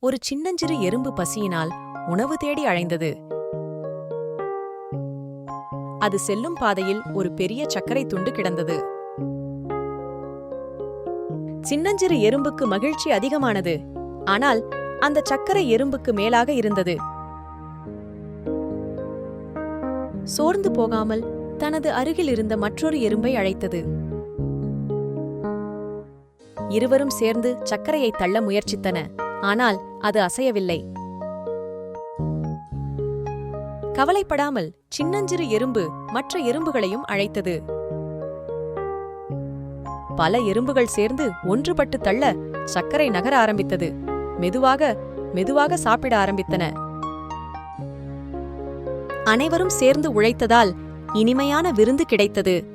ஒரு சின்னஞ்சிறு எறும்பு பசியினால் உணவு தேடி அலைந்தது. அது செல்லும் பாதையில் ஒரு பெரிய சர்க்கரை துண்டு கிடந்தது. சின்னஞ்சிறு எறும்புக்கு மகிழ்ச்சி அதிகமானது. ஆனால் அந்த சர்க்கரை எறும்புக்கு மேலாக இருந்தது. சோர்ந்து போகாமல் தனது அருகில் இருந்த மற்றொரு எறும்பை அழைத்தது. இருவரும் சேர்ந்து சர்க்கரையை தள்ள முயற்சித்தன. ஆனால் அது அசையவில்லை. கவலைப்படாமல் சின்னஞ்சிறு எறும்பு மற்ற எறும்புகளையும் அழைத்தது. பல எறும்புகள் சேர்ந்து ஒன்றுபட்டு தள்ள சர்க்கரை நகர ஆரம்பித்தது. மெதுவாக மெதுவாக சாப்பிட ஆரம்பித்தன. அனைவரும் சேர்ந்து உழைத்ததால் இனிமையான விருந்து கிடைத்தது.